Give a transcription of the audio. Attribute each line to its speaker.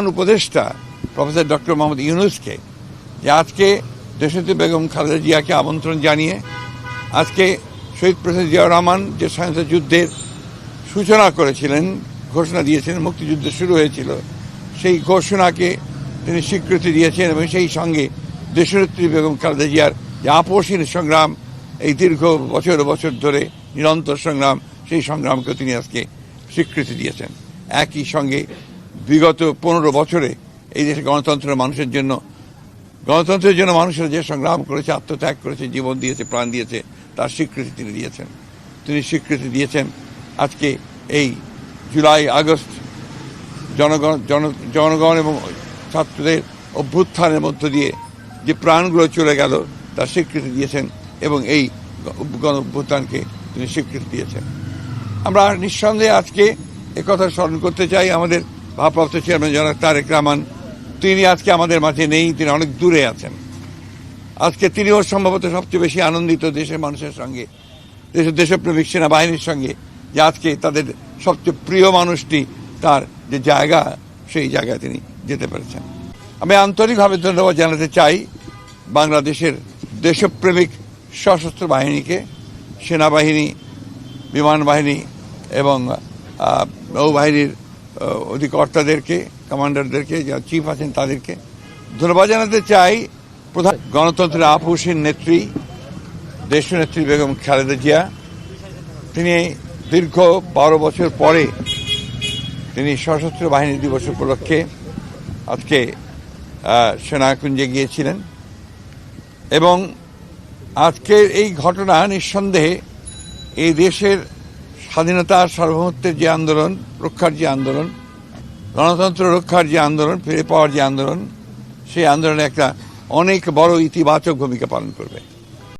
Speaker 1: উপদেষ্টা professor doctor Mohammad ইউনূসকে যে আজকে দেশনেত্রী বেগম খালেদা জিয়াকে আমন্ত্রণ জানিয়ে আজকে শহীদ প্রেসিডেন্ট জিয়াউর রহমান যে স্বাধীনতা যুদ্ধের সূচনা করেছিলেন, ঘোষণা দিয়েছিলেন, মুক্তিযুদ্ধ শুরু হয়েছিল, সেই ঘোষণাকে তিনি স্বীকৃতি দিয়েছেন এবং সেই সঙ্গে দেশনেত্রী বেগম খালেদা জিয়ার যে আপসহীন সংগ্রাম, এই দীর্ঘ বছর বছর ধরে নিরন্তর সংগ্রাম, সেই সংগ্রামকে তিনি আজকে স্বীকৃতি দিয়েছেন। একই সঙ্গে বিগত 15 বছরে এই দেশে গণতন্ত্রের জন্য মানুষের যে সংগ্রাম করেছে, আত্মত্যাগ করেছে, জীবন দিয়েছে, প্রাণ দিয়েছে, তার স্বীকৃতি তিনি দিয়েছেন। তিনি স্বীকৃতি দিয়েছেন আজকে এই জুলাই আগস্ট জনগণ এবং ছাত্রদের অভ্যুত্থানের মধ্য দিয়ে যে প্রাণগুলো চলে গেল তার স্বীকৃতি দিয়েছেন এবং এই গণ অভ্যুত্থানকে তিনি স্বীকৃতি দিয়েছেন। আমরা নিঃসন্দেহে আজকে একথা স্মরণ করতে চাই, আমাদের ভারপ্রাপ্ত চেয়ারম্যান জনাব তারেক রহমান, তিনি আজকে আমাদের মাঝে নেই, তিনি অনেক দূরে আছেন। আজকে তিনিও সম্ভবত সবচেয়ে বেশি আনন্দিত দেশের মানুষের সঙ্গে, দেশের দেশপ্রেমিক সেনাবাহিনীর সঙ্গে, যে আজকে তাদের সবচেয়ে প্রিয় মানুষটি তার যে জায়গা, সেই জায়গায় তিনি যেতে পেরেছেন। আমি আন্তরিকভাবে ধন্যবাদ জানাতে চাই বাংলাদেশের দেশপ্রেমিক সশস্ত্র বাহিনীকে, সেনাবাহিনী, বিমান বাহিনী এবং নৌবাহিনীর অধিকর্তাদেরকে, কমান্ডারদেরকে, যারা চিফ আছেন তাদেরকে ধন্যবাদ জানাতে চাই। প্রধান গণতন্ত্রের আপসহীন নেত্রী দেশনেত্রী বেগম খালেদা জিয়া, তিনি দীর্ঘ 12 বছর পরে তিনি সশস্ত্র বাহিনী দিবস উপলক্ষে আজকে সেনাকুঞ্জে গিয়েছিলেন এবং আজকের এই ঘটনা নিঃসন্দেহে এই দেশের স্বাধীনতার সার্বভৌমত্বের যে আন্দোলন, রক্ষার যে আন্দোলন, গণতন্ত্র রক্ষার যে আন্দোলন, ফিরে পাওয়ার যে আন্দোলন, সেই আন্দোলনে একটা অনেক বড় ইতিবাচক ভূমিকা পালন করবে।